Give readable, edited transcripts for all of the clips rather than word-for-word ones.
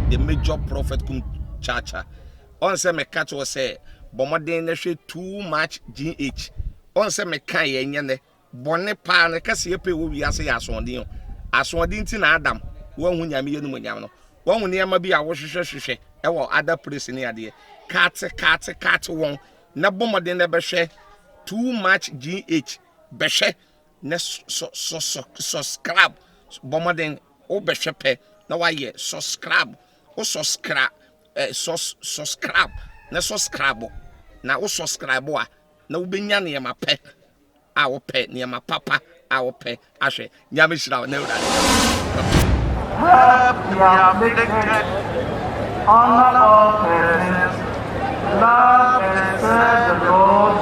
the major prophet kum chacha. On say me catch was say bomoden na hwe too much GH. On say me kan ye nyane bone pa na kase ye pe wo wiase ya asondin. Asondin ti na Adam wo hu nyame ye no nyam no. Wo hu ne ma bi a wo hwehwehwehwe e wo other place ni ade. Cat won na bomoden na be hwe too much GH be hwe na subscribe bomoden o be hwe pe na wa ye subscribe o subscribe subscribe na subscribe na o subscribe a na wo benya ne ma pe a wo pe ne ma papa a wo pe ahwe nyame shira na ura honor all parents, love and serve the Lord,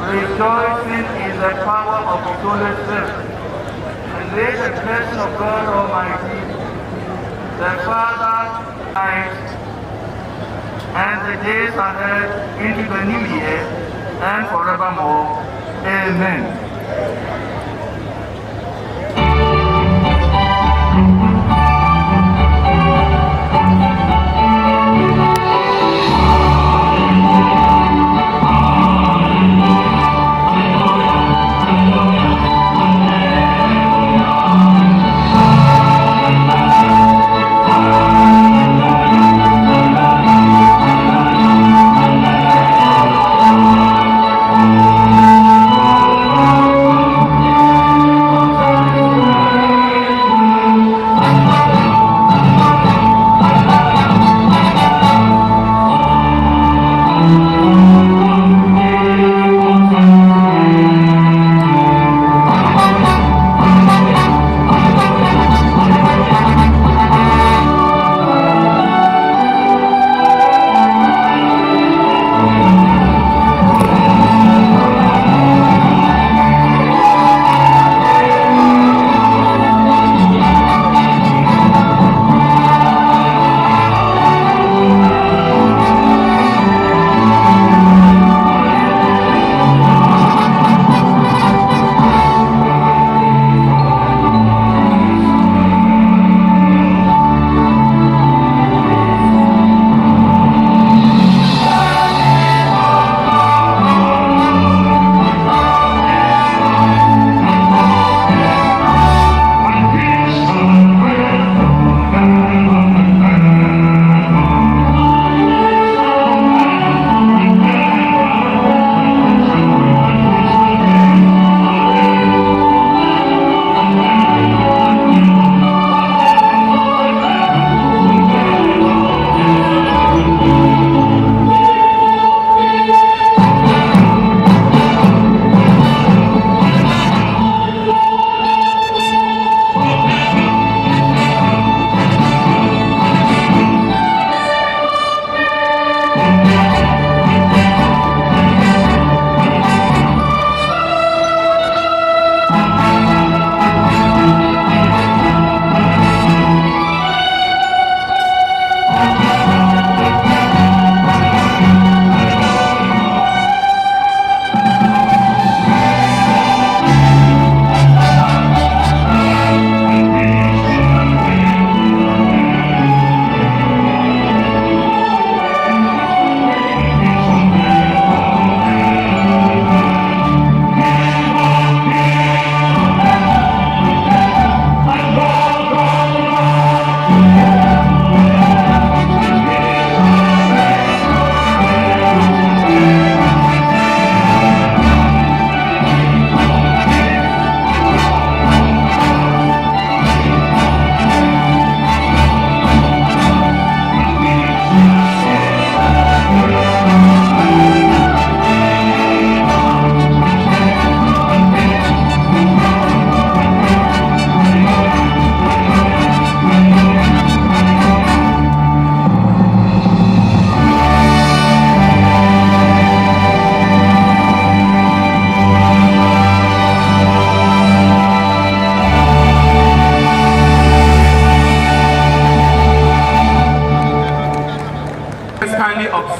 rejoicing in the power of His Holy Spirit. And may the blessing of God Almighty, the Father, and the days ahead into the new year and forevermore. Amen.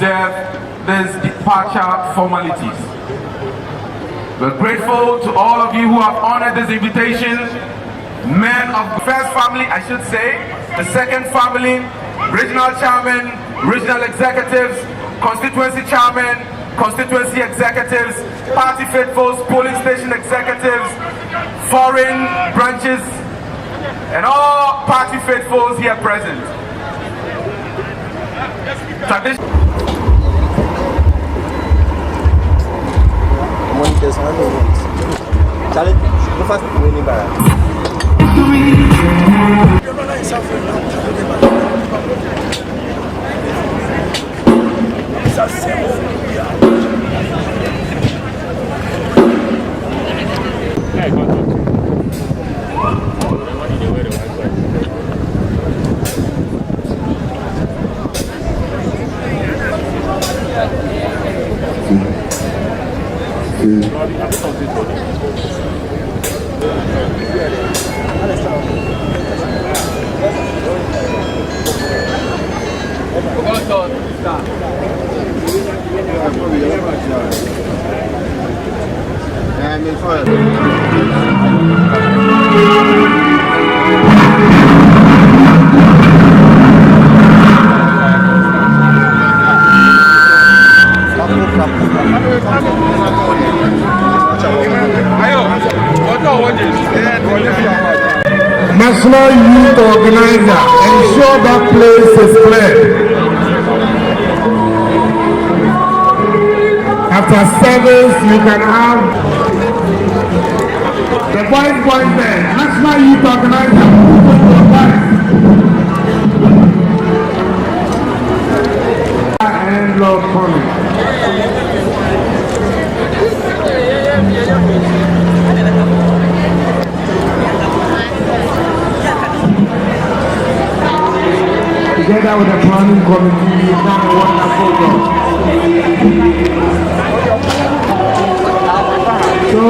observe these departure formalities. We're grateful to all of you who have honored this invitation. Men of the first family, I should say, the second family, regional chairman, regional executives, constituency chairman, constituency executives, party faithfuls, polling station executives, foreign branches, and all party faithfuls here present. Charlie, go fast, winning by. National Youth Organizer, ensure that place is clear. After service, you can have the boys there. National Youth Organizer, and Lord Connie. Together with the planning committee, you've done a wonderful job. So,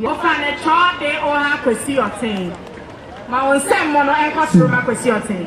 Ofane cho de o ha kwesi otin. Ma won sem mo no enko soro ma kwesi otin.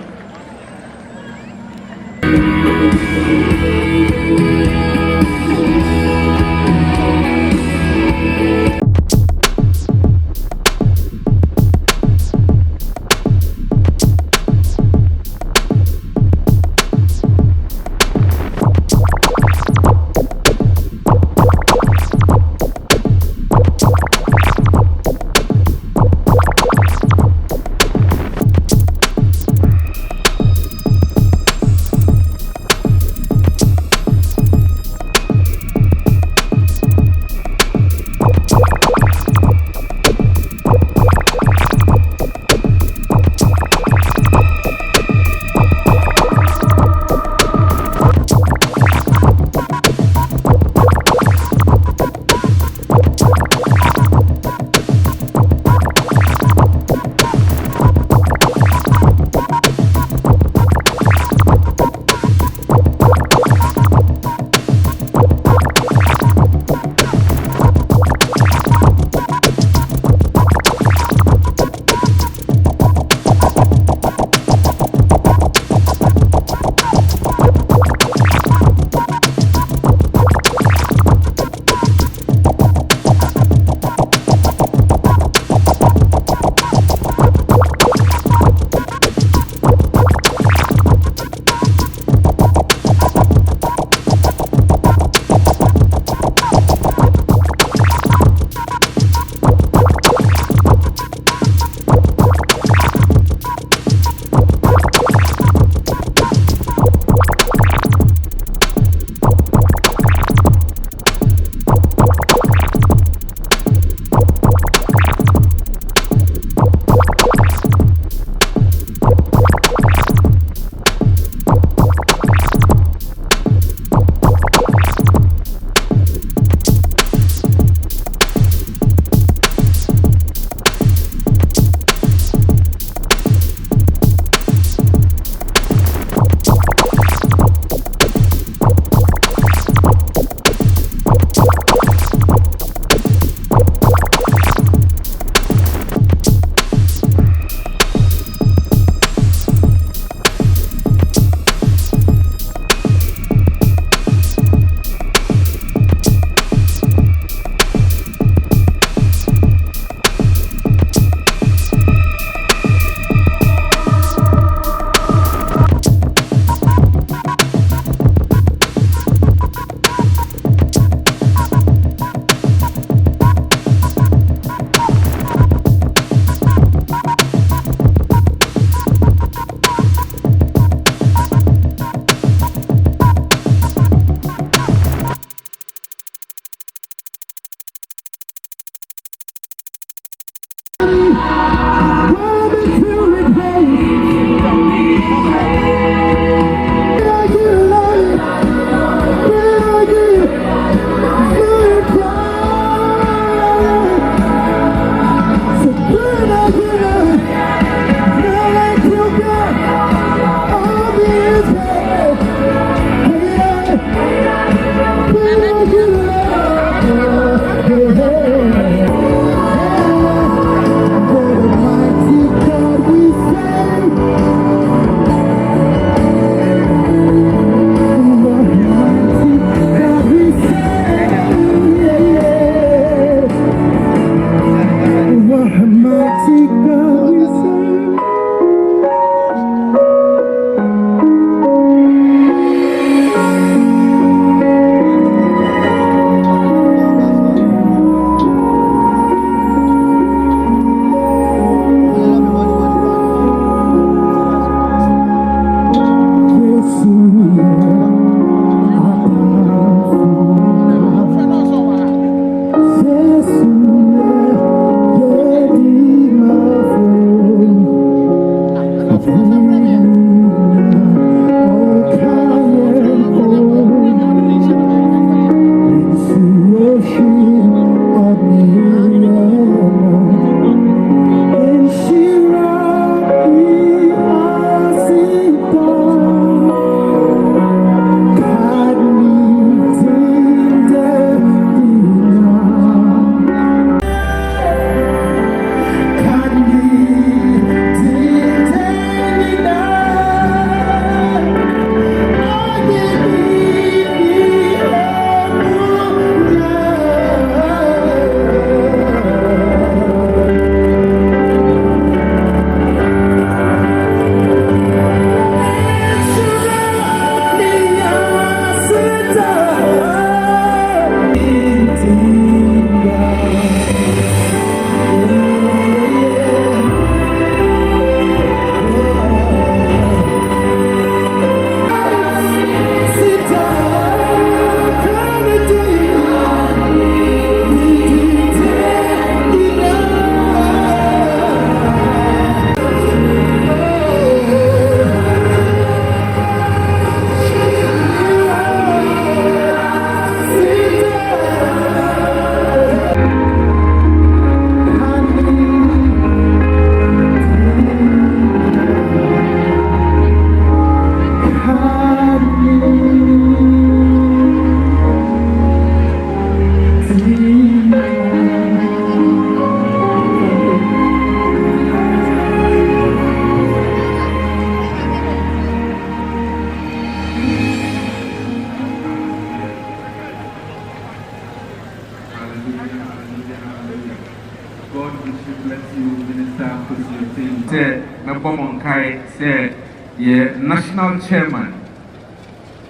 Say, Nabomonkai, say, yeah, national chairman,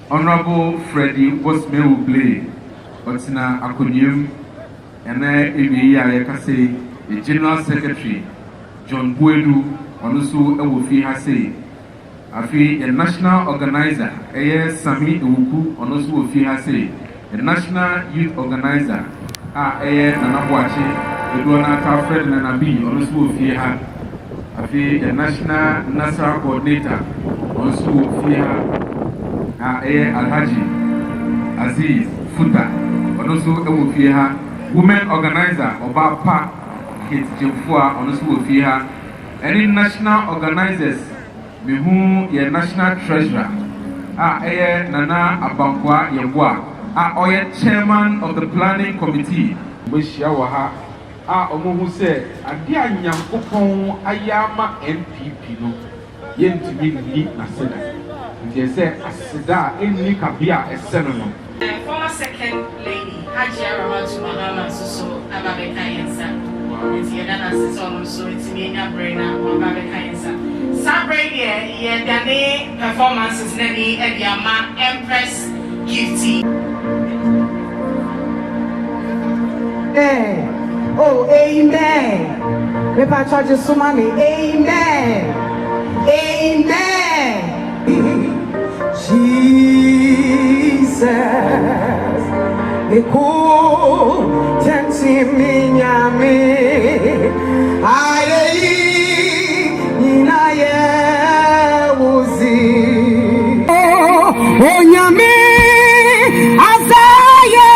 Honorable Freddie Bosme Blay, Otina Akonyum, and I can say, the General Secretary, John Buedu, Onusu Ewufi Hase, Afi, a national organizer, Sami Uku, Onusu Ewufi Hase, a national youth organizer, Nanabuachi, Edwana Alfred Nanabi, Onusu Ewufi Hase. The national national coordinator also here Alhaji Aziz Futa also here women organizer Obapa Kate Jemfua also here any national organizers who ye national treasurer Nana Abankwa Yebwa or chairman of the planning committee Bushiawaha Omo say adia nyankopon ayama NPP no yentimi ni na seda nti say aseda enni kabia eseno no former second lady Hajia Ramatu Mahama so ababeka yensa nti yeda na season so itimi nya braina ababeka yensa sabre ye dane performances na ni ediama Empress Gifty. Oh, amen. If I charge you so money, amen. Amen. Jesus. Eko tensi minyame. Aye ninaye uzi. Oh nyame azaye.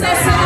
Yes,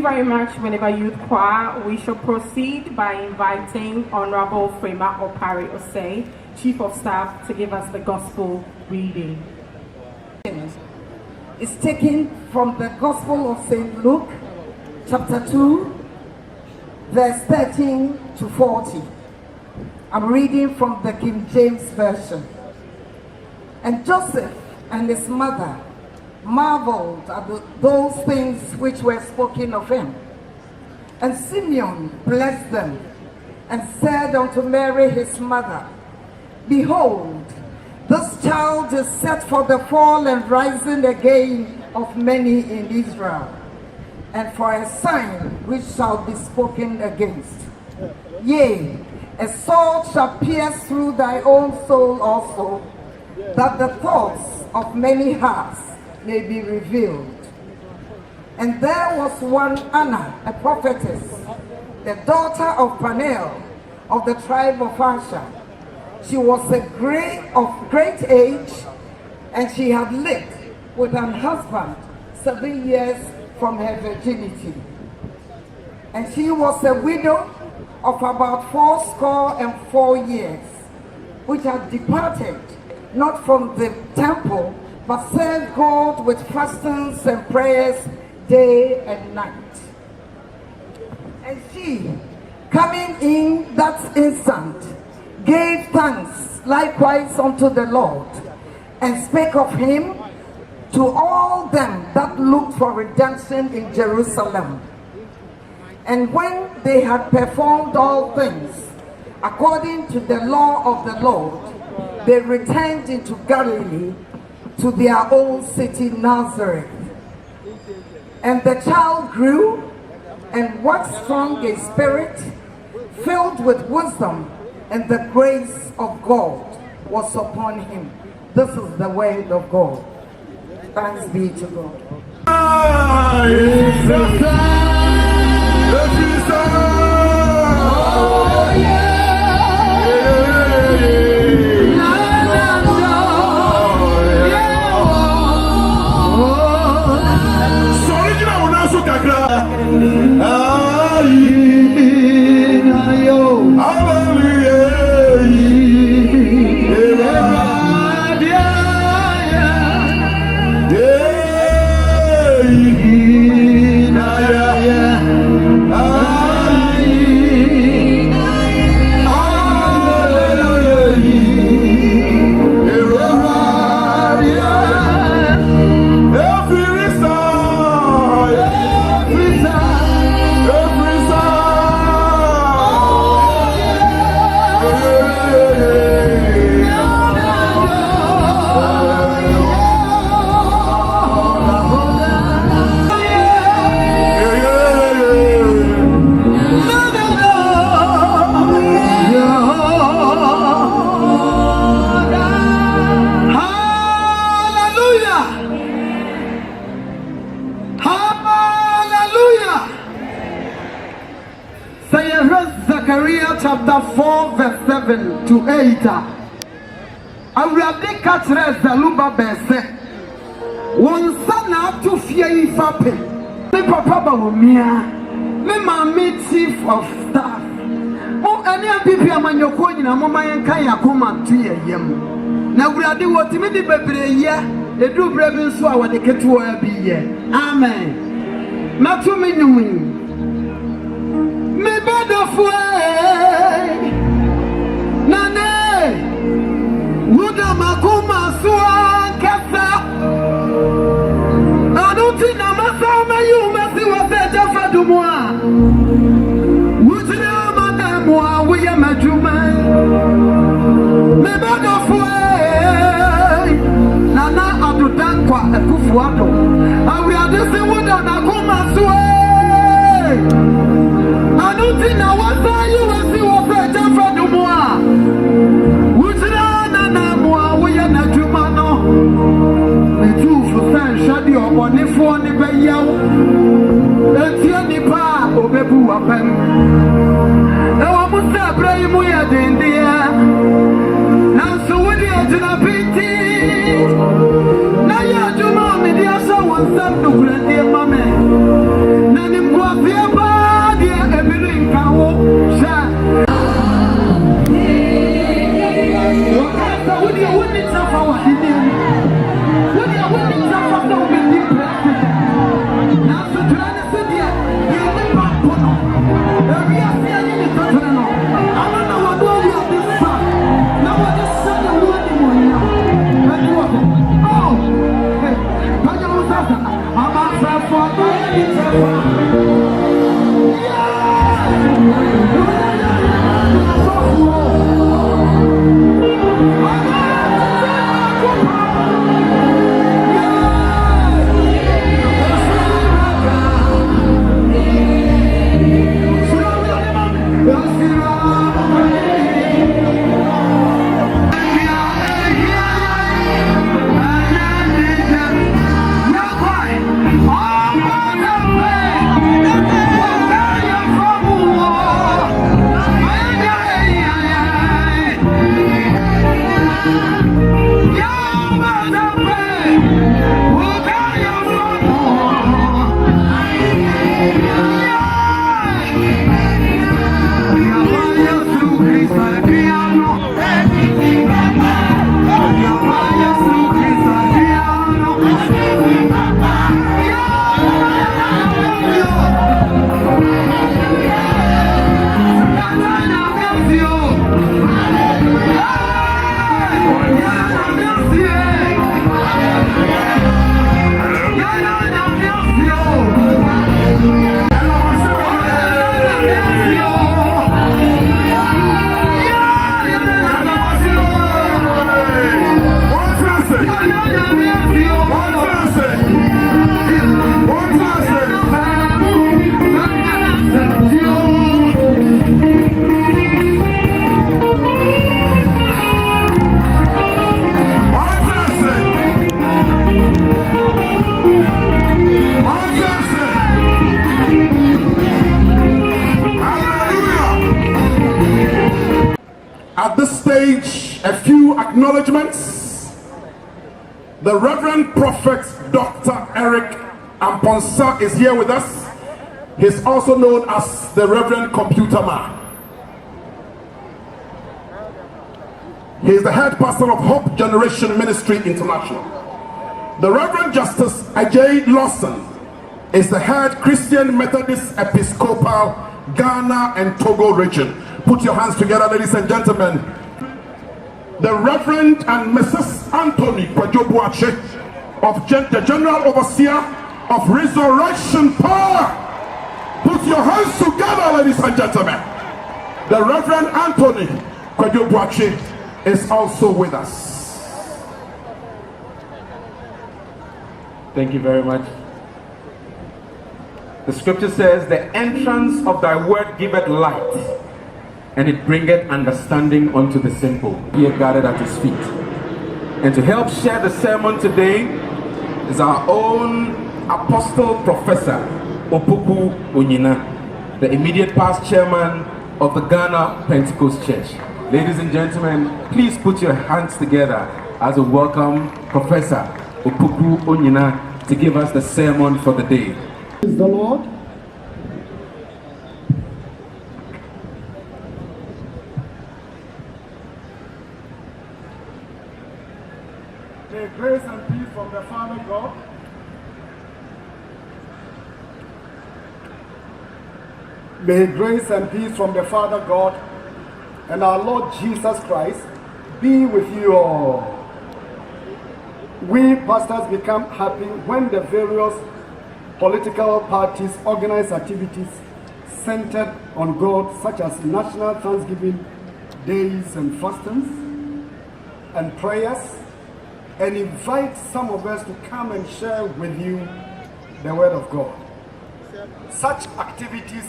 very much, Whenever Youth Choir. We shall proceed by inviting Honorable Frema Opari Osei, Chief of Staff, to give us the Gospel reading. It's taken from the Gospel of St. Luke, chapter 2, verse 13 to 40. I'm reading from the King James Version. And Joseph and his mother marveled at those things which were spoken of him. And Simeon blessed them and said unto Mary his mother, Behold, this child is set for the fall and rising again of many in Israel, and for a sign which shall be spoken against. Yea, a sword shall pierce through thy own soul also, that the thoughts of many hearts may be revealed. And there was one Anna, a prophetess, the daughter of Phanuel of the tribe of Asher. She was of great age, and she had lived with an husband 7 years from her virginity. And she was a widow of about 84 years, which had departed not from the temple, but served God with fastings and prayers day and night. And she, coming in that instant, gave thanks likewise unto the Lord, and spake of him to all them that looked for redemption in Jerusalem. And when they had performed all things according to the law of the Lord, they returned into Galilee to their own city Nazareth. And the child grew and waxed strong in spirit, filled with wisdom, and the grace of God was upon him. This is the word of God. Thanks be to God. Chapter 4, verse 7 to 8. I will be catched the Luba Besse. One son out to fear if I pay. Me papa Mia, me mammy chief of staff. Oh, any NPP among your coin in a moment and Kaya come and 2 a.m. Now we are doing what me did baby, the do brevin so what they get to be here. Amen. Not too many. Me bad of way, Nane, Wuda Makuma Swan Kasa. I don't think I'm a summer you must see what they do for Dumois. Would you know, Madame, we are my Juman? Me bad of way, Nana Adudankwa, a Kufuado. And we are the same Wuda Makuma Swan. I don't think I was there. You will see what I done for the more. Which Nana, we are not humano. The two for San Shadi or Bonifon, the Bayo. Let's hear the pa, Obebu Apen. Now I must have brave Moya Dindia. Now so what do you do? Now you are Juma, the Asa was sent to Grandia Mame. Nanim was At this stage, a few acknowledgements. The Reverend Prophet Dr. Eric Amponsa is here with us. He's also known as the Reverend Computer Man. He is the head pastor of Hope Generation Ministry International. The Reverend Justice Ajay Lawson is the head Christian Methodist Episcopal Ghana and Togo region. Put your hands together, ladies and gentlemen. The Reverend and Mrs. Anthony Kwadwo, of the General Overseer of Resurrection Power. Put your hands together, ladies and gentlemen. The Reverend Anthony Kwadwo is also with us. Thank you very much. The scripture says, the entrance of thy word giveth light, and it bringeth understanding unto the simple. He had gathered at his feet. And to help share the sermon today is our own Apostle Professor Opoku Onyinah, the immediate past chairman of the Ghana Pentecost Church. Ladies and gentlemen, please put your hands together as a welcome Professor Opoku Onyinah to give us the sermon for the day. Praise the Lord. May grace and peace from the Father God, may grace and peace from the Father God and our Lord Jesus Christ be with you all. We pastors become happy when the various political parties organize activities centered on God, such as national Thanksgiving days and fastings and prayers, and invite some of us to come and share with you the Word of God. Such activities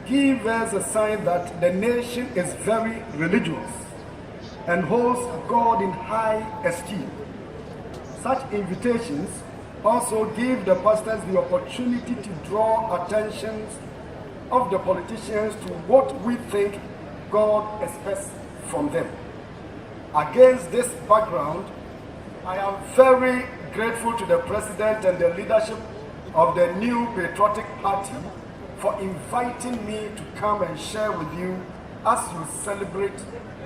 give us a sign that the nation is very religious and holds God in high esteem. Such invitations also give the pastors the opportunity to draw attention of the politicians to what we think God expects from them. Against this background, I am very grateful to the President and the leadership of the New Patriotic Party for inviting me to come and share with you as you celebrate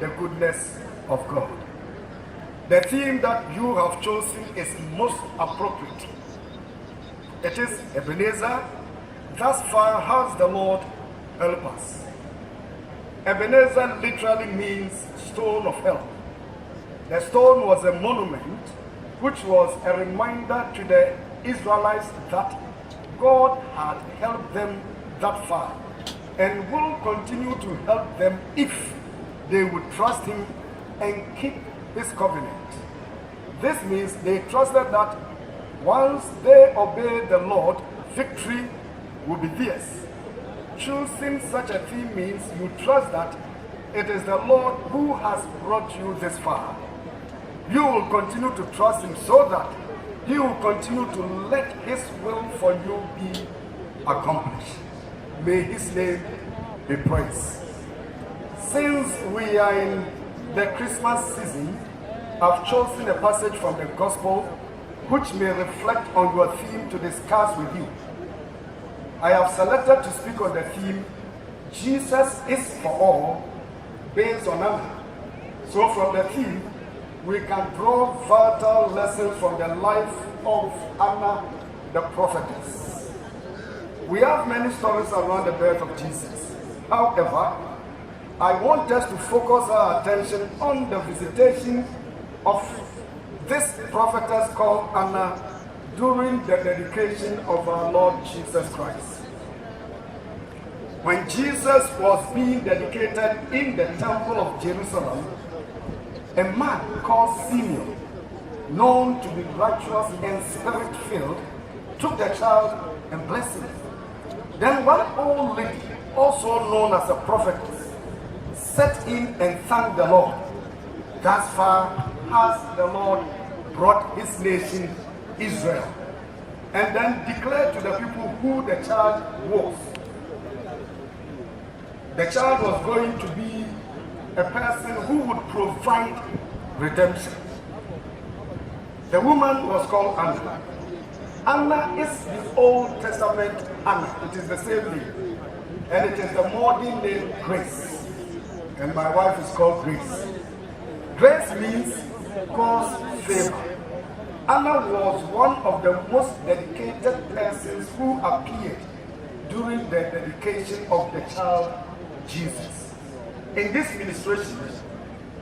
the goodness of God. The theme that you have chosen is most appropriate. It is Ebenezer, thus far has the Lord helped us. Ebenezer literally means stone of help. The stone was a monument which was a reminder to the Israelites that God had helped them that far and will continue to help them if they would trust Him and keep His covenant. This means they trusted that once they obey the Lord, victory will be theirs. Choosing such a theme means you trust that it is the Lord who has brought you this far. You will continue to trust Him so that He will continue to let His will for you be accomplished. May His name be praised. Since we are in the Christmas season, I've chosen a passage from the Gospel which may reflect on your theme to discuss with you. I have selected to speak on the theme, Jesus is for all, based on Anna. So from the theme, we can draw vital lessons from the life of Anna the prophetess. We have many stories around the birth of Jesus. However, I want us to focus our attention on the visitation of this prophetess called Anna during the dedication of our Lord Jesus Christ. When Jesus was being dedicated in the temple of Jerusalem, a man called Simeon, known to be righteous and spirit-filled, took the child and blessed him. Then one old lady, also known as a prophetess, set in and thanked the Lord. Thus far has the Lord brought His nation, Israel, and then declared to the people who the child was. The child was going to be a person who would provide redemption. The woman was called Anna. Anna is the Old Testament Anna. It is the same name. And it is the modern name Grace. And my wife is called Grace. Grace means God's favor. Anna was one of the most dedicated persons who appeared during the dedication of the child Jesus. In this ministration,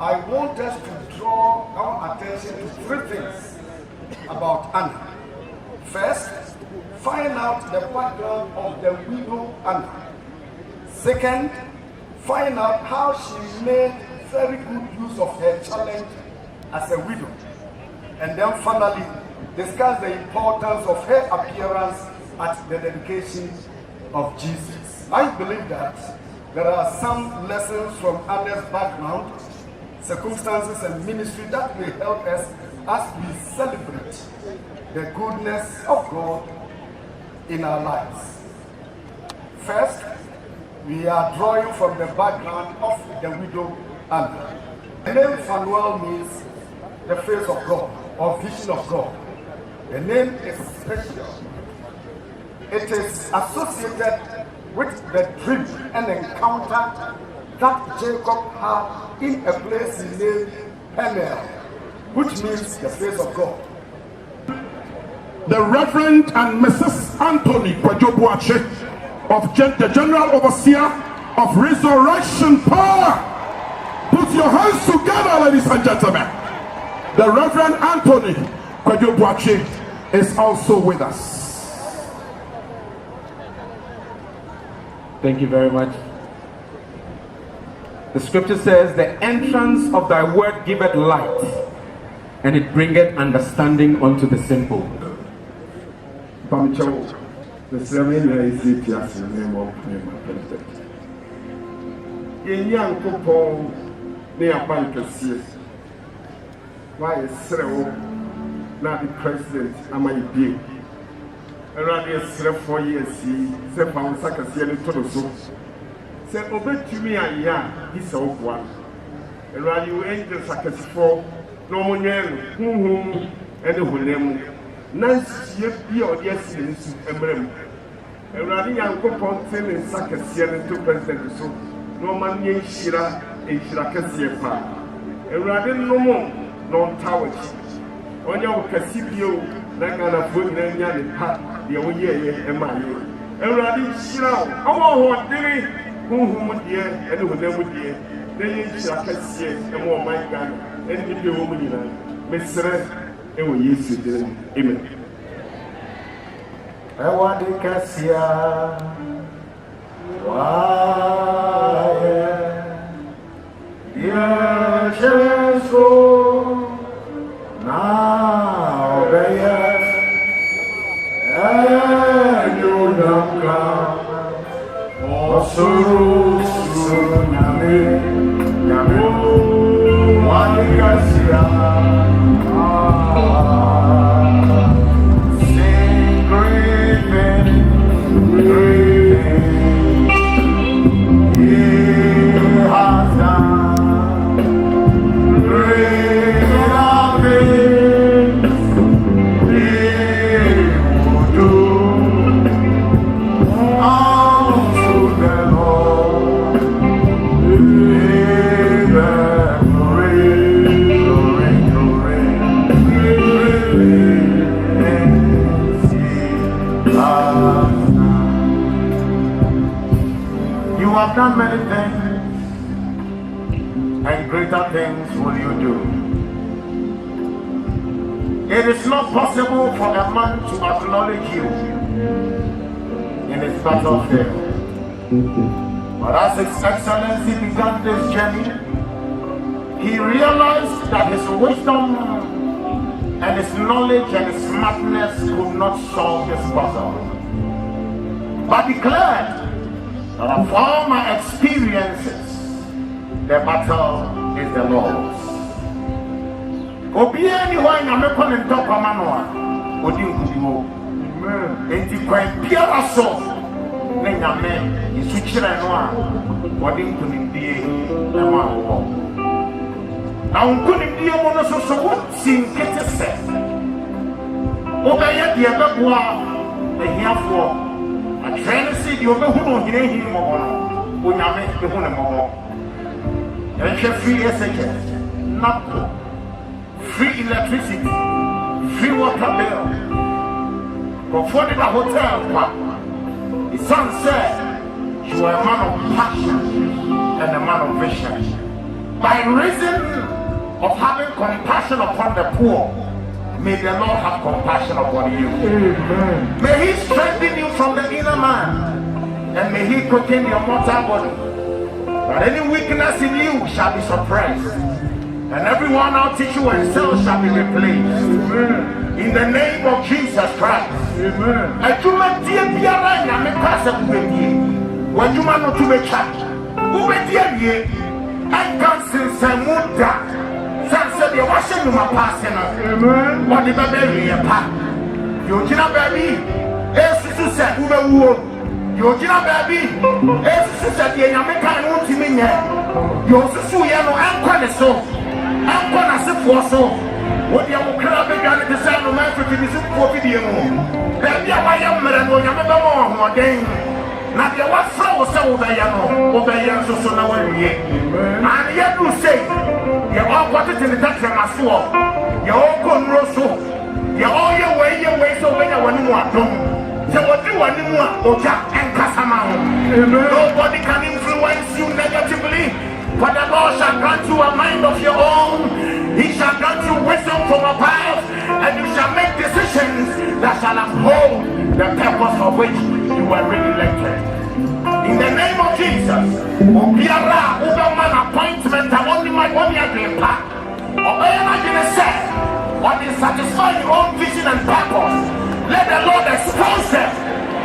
I want us to draw our attention to three things about Anna. First, find out the background of the widow Anna. Second, find out how she made very good use of her challenge as a widow. And then finally, discuss the importance of her appearance at the dedication of Jesus. I believe that there are some lessons from Anna's background, circumstances, and ministry that will help us as we celebrate the goodness of God in our lives. First, we are drawing from the background of the widow Anna. The name Phanuel means the face of God or vision of God. The name is special. It is associated with the dream and encounter that Jacob had in a place he named Peniel, which means the face of God. The Reverend and Mrs. Anthony Kwadwo of the General Overseer of Resurrection Power. Put your hands together, ladies and gentlemen. The Reverend Anthony Kwadwo is also with us. Thank you very much. The scripture says, the entrance of thy word giveth light, and it bringeth understanding unto the simple. The ceremony is in the name of President. In young couple, near Bankasia, why is Srew not the president? Am I being? Around 4 years, he said, Pound Sakasia to so. Said, Obey to me, I am, he's so one. Around you angel Sakasfo, no one, whom, and who name. Nice year be or yes, emblem. Around young couple, telling Sakasia to President so. No man named Shira and Shirakasia. Around no more. non tower. On your Cassibio, Nagana Funya, the Oye and Manu. And Radi Shroud, oh, what did he? Who would hear and who never hear? Then you shall see and more my gun, and the woman, Mr. And we used to do. Amen. I want to Cassia. Why? Yeah, just go now, baby. And you don't come. Oh, so Nami, want to Cassia. Sing great things. He has done great things. He will do unto the Lord. You have done many things, and greater things will you do. It is not possible for a man to acknowledge you in his battlefield. But as His Excellency began this journey, he realized that his wisdom and his knowledge and his smartness could not solve this puzzle. But declared that of all my experiences, the battle is the Lord's. Obi anyone na me kon ntọ kwama no a odi nkudiwo. Enti kwan biara so na nyame isu kire no a odi nkunimdie na ma wo. Na nkunimdie mo no so wo sinkete se. Obaye de beboa ehiafo. Atwene si de obehu no hinehini mo no. Onyame ehu ne mo ho. Yɛhwɛ free SHS, NAPCO, free electricity, free water bill. Comforted a hotel, the son said, you are a man of passion and a man of vision. By reason of having compassion upon the poor, may the Lord have compassion upon you. Amen. May He strengthen you from the inner man, and may He quicken your mortal body. But any weakness in you shall be suppressed, and everyone out tissue and cell shall be replaced. Amen. In the name of Jesus Christ. Amen. I do not dear Piara and I pass up with you. When you man not to be charged, who be dear ye? I can't since I moved that. Some said you're washing my passing. Amen. What did I bury a pack? You cannot baby. Yes, you said, who the wood. You cannot baby. Yes, you said, the American won't see me yet. You also see you I'm quite so. I'm going to sit for so. What you will crab began to say no man for this for video. Baby, I am married when you're more again. Now, you want flower so obey so now. And yet, you say, you all got it in the touch of my soul. You all go rosso. You all your way so when you want to. So what do you want to Oja and Kasama? Nobody can influence you negatively, but the Lord shall grant you a mind of your own. He shall grant you wisdom from above, and you shall make decisions that shall uphold the purpose for which you were really elected. In the name of Jesus, Obiara, Uberman appointment, I want my money at the impact. Obeying against say, what is satisfying your own vision and purpose. Let the Lord expose them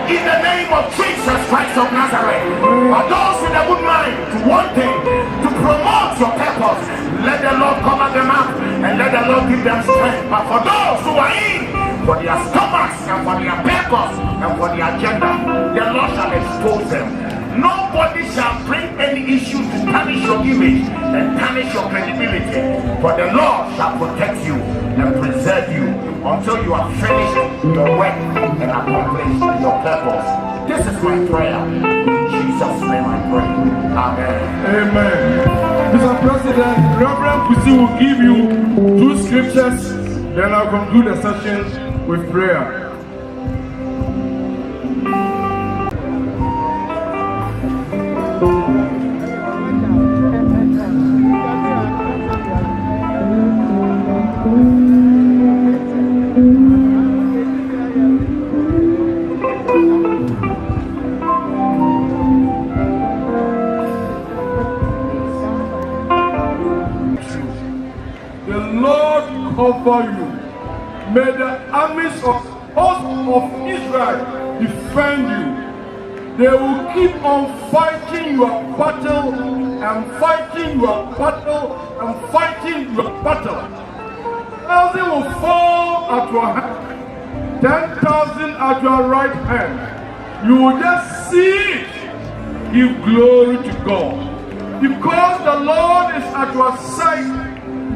in the name of Jesus Christ of Nazareth. For those with a good mind to one thing, to promote your purpose, let the Lord cover them up and let the Lord give them strength. But for those who are in for their stomachs and for their purpose and for their agenda, the Lord shall expose them. Nobody shall bring any issue to tarnish your image and tarnish your credibility. For the Lord shall protect you and preserve you until you have finished your work and accomplished your purpose. This is my prayer. In Jesus' name I pray. Amen. Amen. Mr. President, Reverend Pussy will give you 2 scriptures, then I'll conclude the session with prayer. Cover you. May the armies of Israel defend you. They will keep on fighting your battle and fighting your battle and fighting your battle. 1,000 will fall at your hand, 10,000 at your right hand. You will just see it. Give glory to God. Because the Lord is at your side,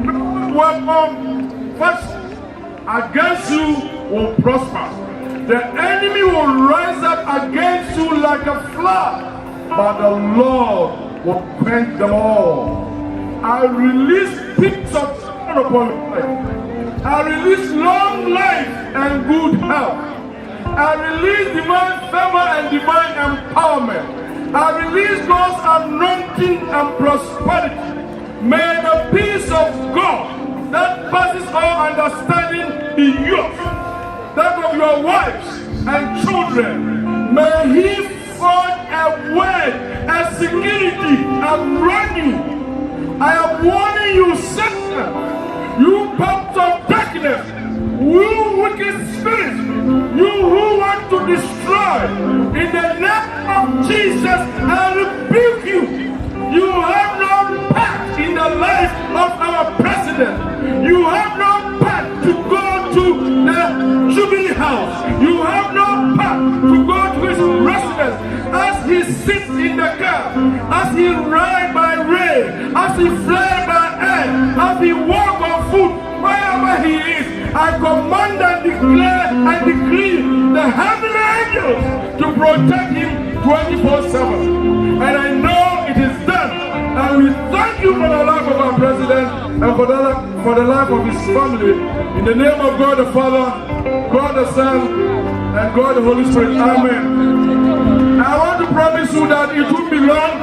no weapon first against you will prosper. The enemy will rise up against you like a flood, but the Lord will quench them all. I release peace of God upon your life. I release long life and good health. I release divine favor and divine empowerment. I release God's anointing and prosperity. May the peace of God that passes all understanding be yours, that of your wives and children. May He find a way, a security around you. I am warning you, Satan, you powers of darkness, you wicked spirits, you who want to destroy. In the name of Jesus, I rebuke you. You have no part in the life of our president. You have no part to go to the Jubilee House. You have no part to go to his residence as he sits in the car, as he rides by rail, as he flies by air, as he walks on foot, wherever he is. I command and declare and decree the heavenly angels to protect him 24/7. And I know it is done. And we thank you for the life of our president and for the life of his family. In the name of God the Father, God the Son, and God the Holy Spirit. Amen. I want to promise you that it won't be long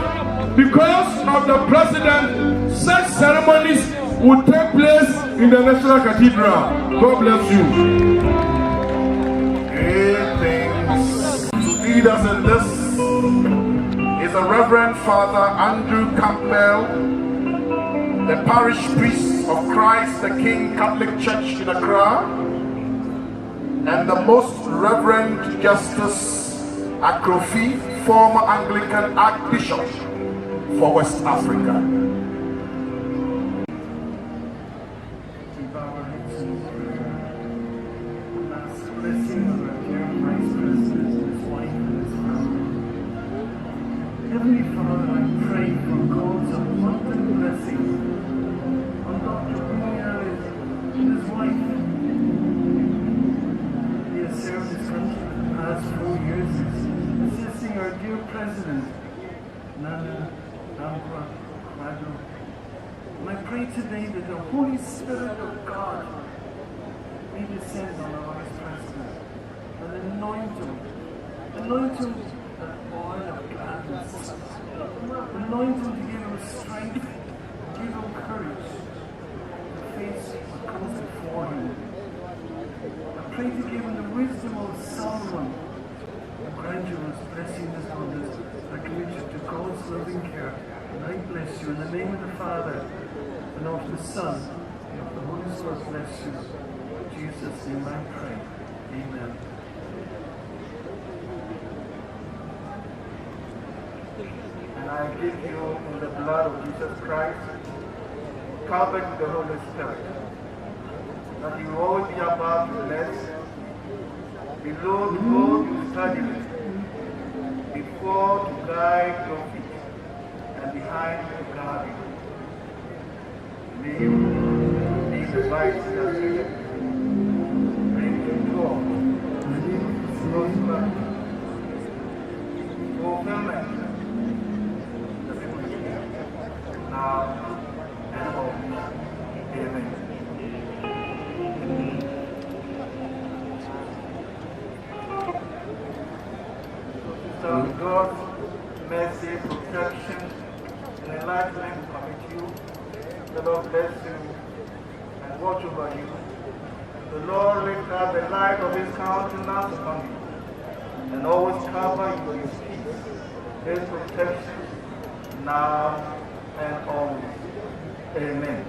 because of the president. Such ceremonies will take place in the National Cathedral. God bless you. Greetings. To lead us in this is the Reverend Father Andrew Campbell, the parish priest of Christ the King Catholic Church in Accra, and the Most Reverend Justice Akrofi, former Anglican Archbishop for West Africa. Heavenly Father, I pray for God's abundant blessing on Dr. Onyinah and his wife. He has served his country for the past 4 years, assisting our dear President, Kwadwo. And I pray today that the Holy Spirit of God may descend on our Vice President and anoint him oil of gladness. Anoint him to give him strength, give him courage to face what comes before him. I pray to give him the wisdom of Solomon. I grant you his blessing this on this. I commit you to God's loving care. And I bless you in the name of the Father, and of the Son, and of the Holy Spirit. Bless you. In Jesus' name I pray. Amen. And I give you in the blood of Jesus Christ, covered with the Holy Spirit, that you will always be above you blessed, below the road you study, before to guide your feet, and behind to guard you. May you be the light that you bring you joy, prosperity, fulfillment. Now and always. Amen. God's mercy, protection, and enlightenment commit you. The Lord bless you and watch over you. The Lord lift up the light of his countenance upon you and always cover you with his peace, his protection, now and always. Amen.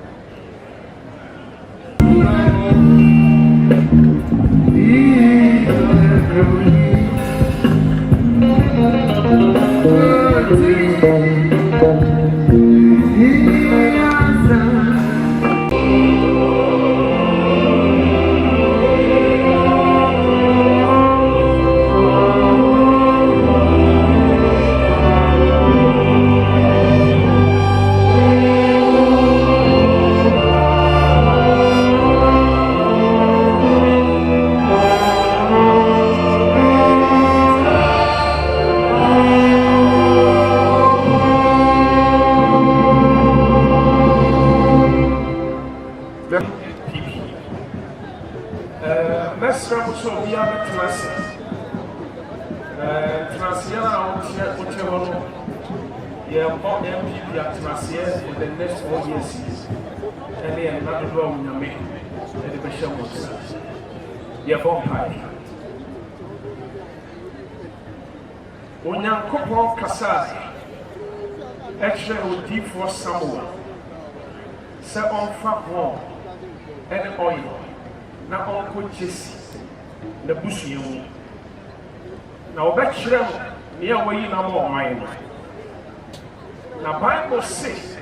NPP atmosphere for the next 4 years. And then another wrong in me. And the bishop was. You're vampire. Onyankopon Kasai. Extra with deep for Samuel. Say on fat wall and oil. Now Uncle Jesse. The bush you. Now back shrem near where you know more mine. Now Bible says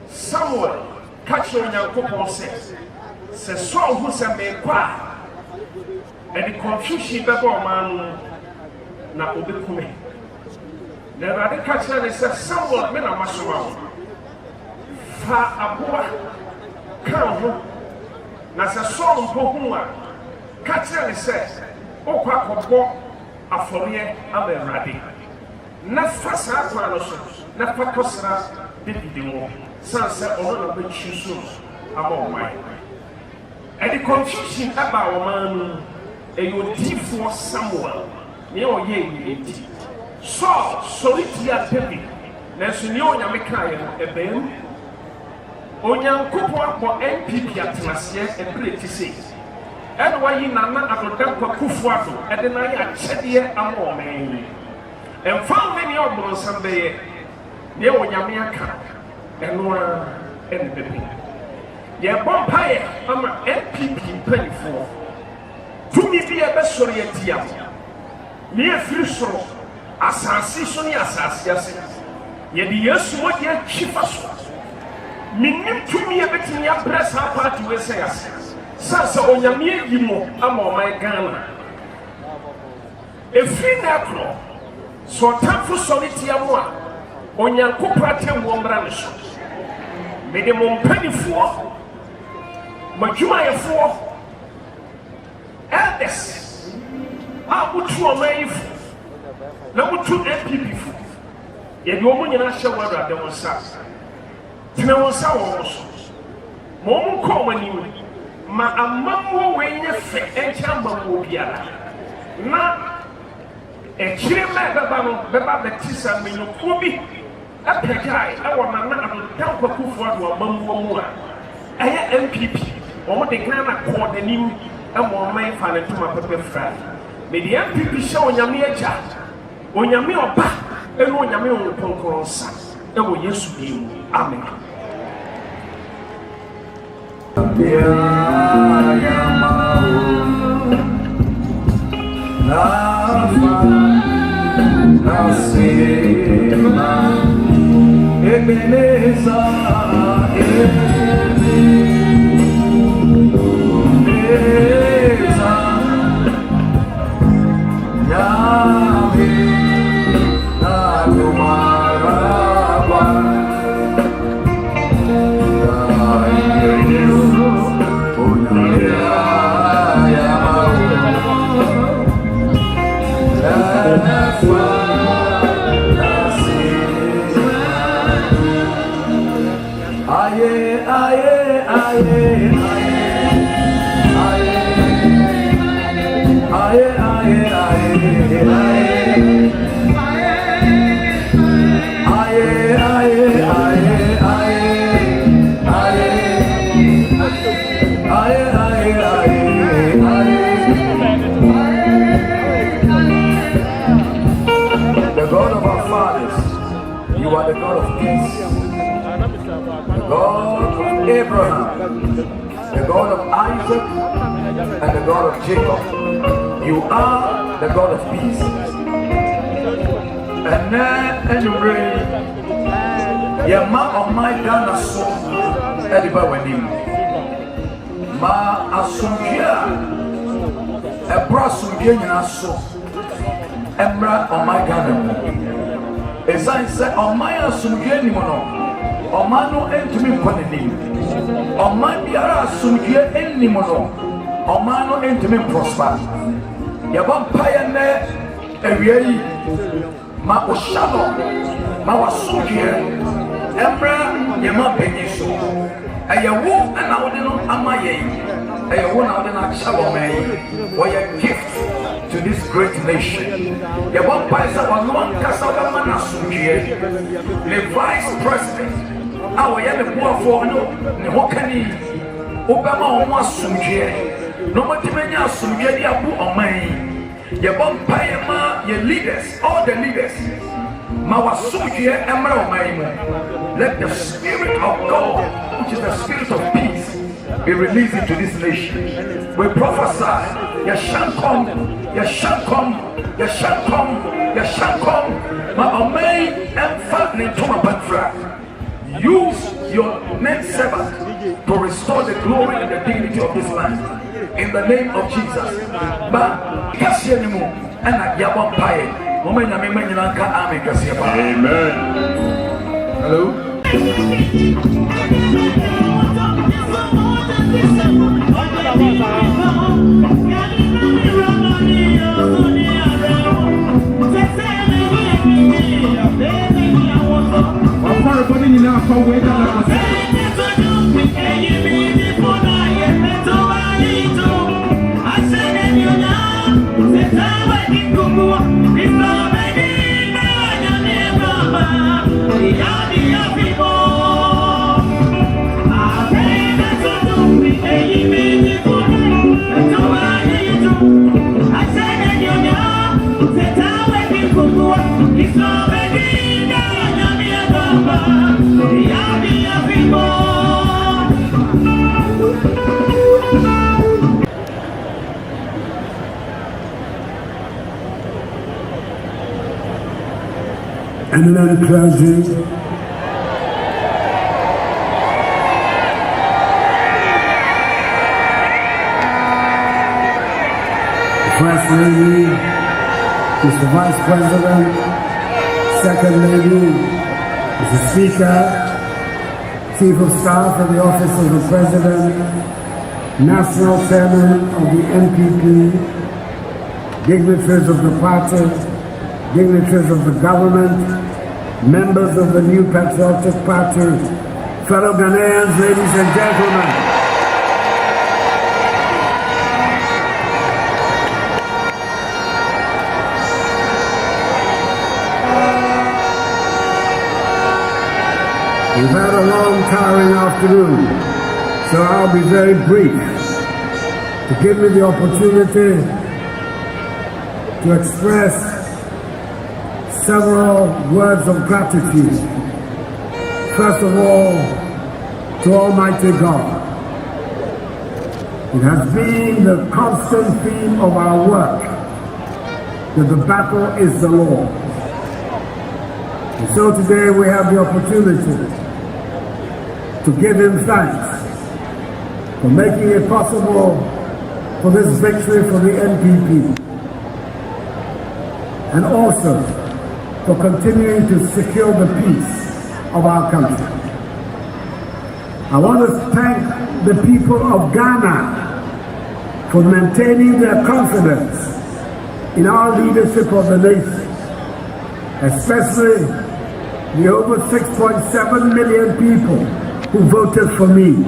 Samuel catch on Yankopon says Saul who said me kwa and the confusion before man na obekume. The rather catch and says Samuel men are masoma fa aboa kan ho na Saul mpo catch and says okwa kobo aforiye aberade na fasa kwano so na fakosra David wo sanse ono na be chisu amomai and the confusion about man e yo tifo Samuel ne oye yiti so solitia David na so ne onya mekaye no ebem onyankopon akọ NPP atnase e breti sei and why you nana adodam kwakufuado e de na ya chede amomai and found many of them someday. They were Yamiaka and Nora and the baby. Yeah, Bombay, I'm an NPP 24. To me, be a best story at Yam. Near Frisro, assassin, assassin. Yet the years what your chief was. Meaning to me, a bit in your press, our party will say, Sasa on Yamia, you know, I'm on my Ghana. A free natural. So time for solitaire moi. Onyankopon tem wombra ne so. Me de mon panifo. Majumayefo. Elders. Abutu omayifo. Na butu NPP fo. Ye de omo nyina hye wada de wonsa. Tena wonsa wo so. Mo mo ko mani ma amamwo wenye fe encha mamwo biara. Na e chire me beba betisa me no bi apejai e wona na adon kwakufu ado amamwo mu a eye NPP omo de Ghana ko danim e mo man fa ne tuma pepe fra me de NPP hye onyame agya onyame oba e no onyame onkonkronsa e wo Yesu bi mu amen. Ebeneza, Ebeneza, Yahweh, Nagumaraba, aye. The God of our fathers, you are the God of peace. The God of Abraham, the God of Isaac, and the God of Jacob. You are the God of peace. And now, anyway, your ma of my Ghana so, Ediba Wenim. Ma Asungia, a Brassungian so, Embra on my Ghana. As I said, on my Asungian mono, on mano and to me quantity, on my Biara Asungia any mono, on mano and to me prosper. Your vampire net, a really. Ma oshalo ma wasugie emra yema beniso ayewo na wode no amaye ayewo na wode na chalo mai what a gift to this great nation your vampires are one kasaba manasugie the vice president awo ye ne boafo no ne hokani obama o masugie no motimenya asugie dia bu oman your vampire ma your leaders, all the leaders. Let the Spirit of God, which is the Spirit of peace, be released into this nation. We prophesy, you shall come, you shall come, you shall come, you shall come. Use your men servant to restore the glory and the dignity of this land. In the name of Jesus. But and I yabon pie. Amen. Hello. Eminent clergy, First Lady, Mr. Vice President, Second Lady, Mr. Speaker, Chief of Staff of the Office of the President, National Chairman of the NPP, dignitaries of the party, dignitaries of the government, members of the New Patriotic Party, fellow Ghanaians, ladies and gentlemen. We've had a long, tiring afternoon, so I'll be very brief to give me the opportunity to express several words of gratitude. First of all, to Almighty God. It has been the constant theme of our work that the battle is the Lord. And so today we have the opportunity to give Him thanks for making it possible for this victory for the NPP, and also for continuing to secure the peace of our country. I want to thank the people of Ghana for maintaining their confidence in our leadership of the nation, especially the over 6.7 million people who voted for me.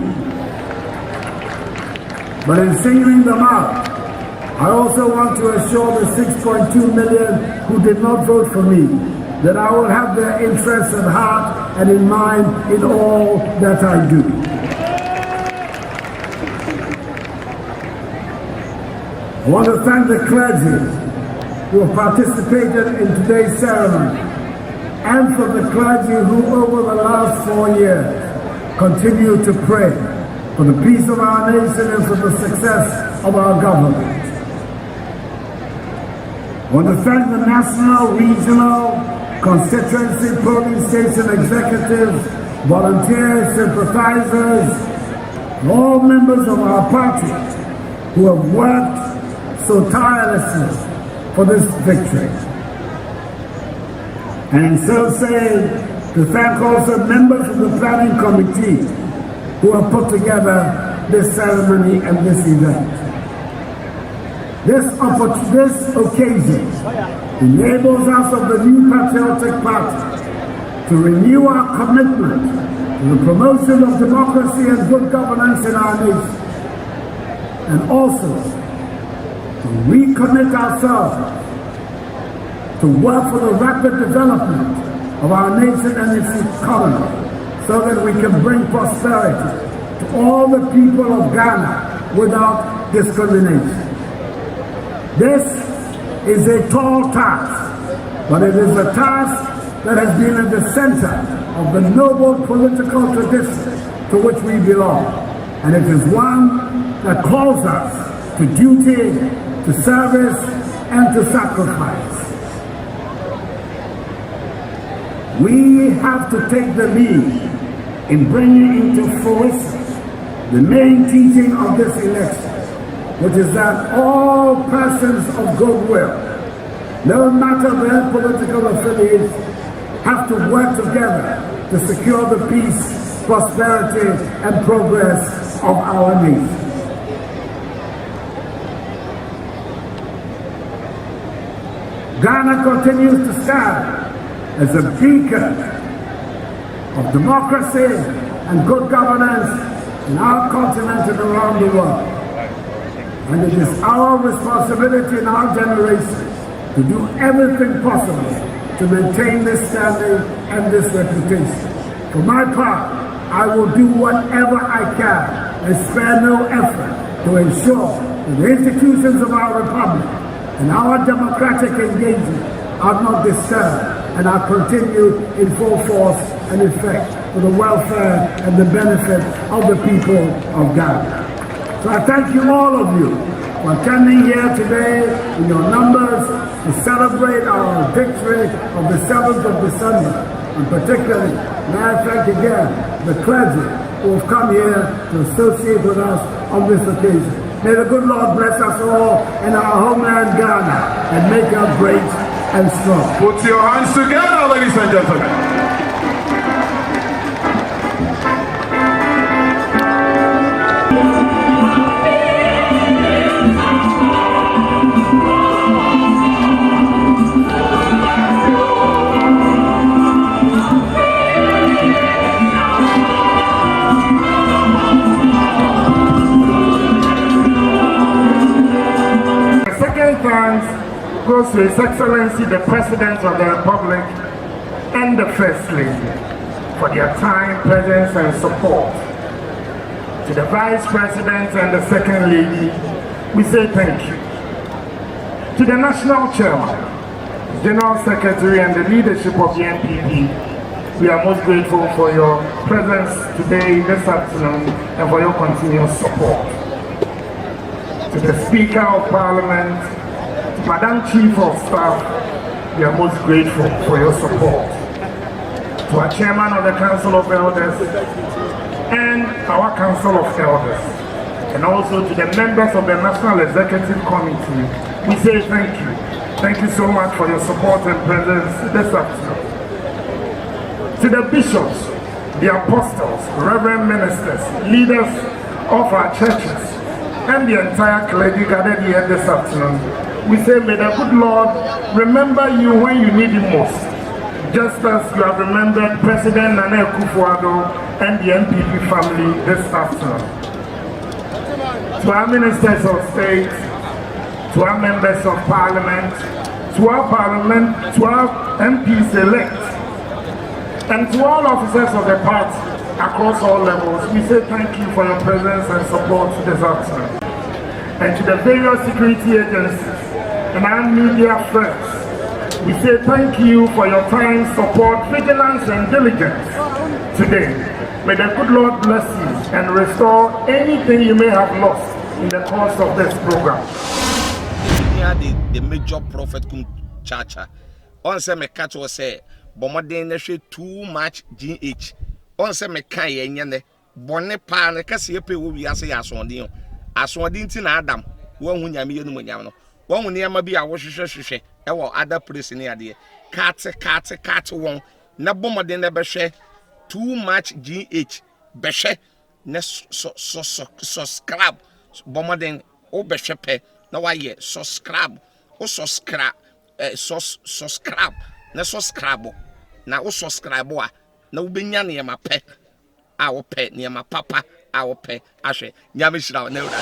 But in singling them out, I also want to assure the 6.2 million who did not vote for me that I will have their interests at heart and in mind in all that I do. I want to thank the clergy who have participated in today's ceremony, and for the clergy who over the last 4 years continue to pray for the peace of our nation and for the success of our government. I want to thank the national, regional, constituency, polling station executives, volunteers, sympathizers, and all members of our party who have worked so tirelessly for this victory. And in so saying, to thank also members of the planning committee who have put together this ceremony and this event. This occasion enables us of the New Patriotic Party to renew our commitment to the promotion of democracy and good governance in our nation, and also to recommit ourselves to work for the rapid development of our nation and its economy, so that we can bring prosperity to all the people of Ghana without discrimination. This is a tall task, but it is a task that has been at the center of the noble political tradition to which we belong, and it is one that calls us to duty, to service, and to sacrifice. We have to take the lead in bringing into fruition the main teaching of this election, which is that all persons of goodwill, no matter their political affiliation, have to work together to secure the peace, prosperity, and progress of our nation. Ghana continues to stand as a beacon of democracy and good governance in our continent and around the world. And it is our responsibility in our generation to do everything possible to maintain this standing and this reputation. For my part, I will do whatever I can and spare no effort to ensure that the institutions of our republic and our democratic engagement are not disturbed and are continued in full force and effect for the welfare and the benefit of the people of Ghana. So I thank you, all of you, for attending here today in your numbers to celebrate our victory of the 7th of December. And particularly, may I thank again the clergy who have come here to associate with us on this occasion. May the good Lord bless us all in our homeland Ghana and make us great and strong. Put your hands together, ladies and gentlemen. Goes to His Excellency the President of the Republic and the First Lady for their time, presence and support. To the Vice President and the Second Lady, we say thank you. To the National Chairman, General Secretary and the leadership of the NPP, we are most grateful for your presence today, this afternoon, and for your continuous support. To the Speaker of Parliament, Madam Chief of Staff, we are most grateful for your support. To our Chairman of the Council of Elders and our Council of Elders, and also to the members of the National Executive Committee, we say thank you. Thank you so much for your support and presence this afternoon. To the bishops, the apostles, reverend ministers, leaders of our churches, and the entire clergy gathered here this afternoon, we say, may the good Lord remember you when you need him most, just as you have remembered President Nana Kwadwo and the NPP family this afternoon. To our ministers of state, to our members of parliament, to our MPs elect, and to all officers of the party across all levels, we say thank you for your presence and support this afternoon. and to the various security agencies and our media friends. We say thank you for your time, support, vigilance, and diligence today. May the good Lord bless you and restore anything you may have lost in the course of this program. The major prophet kum chacha. On say me catch was say, Bomaden ne too much GH. On say me kan ye nyane. Bonne pa ne kase ye pe wo wiase ya asondin. Asondin ti na Adam. Wo hu nyame ye no nyam no. Wo hu ne ma bi a wo hwehwehwehwe. E wo other place ni ade. Kat won. Na Bomaden ne be hwe too much GH. Be hwe ne subscribe. Bomaden o be hwe pe. Na wa ye subscribe. O subscribe. Subscribe. Na subscribe. Na o subscribe a. Na wo benya ne ma pe. A wo pe ne ma papa. A wo pe. Ahwe. Nyame shira na ura.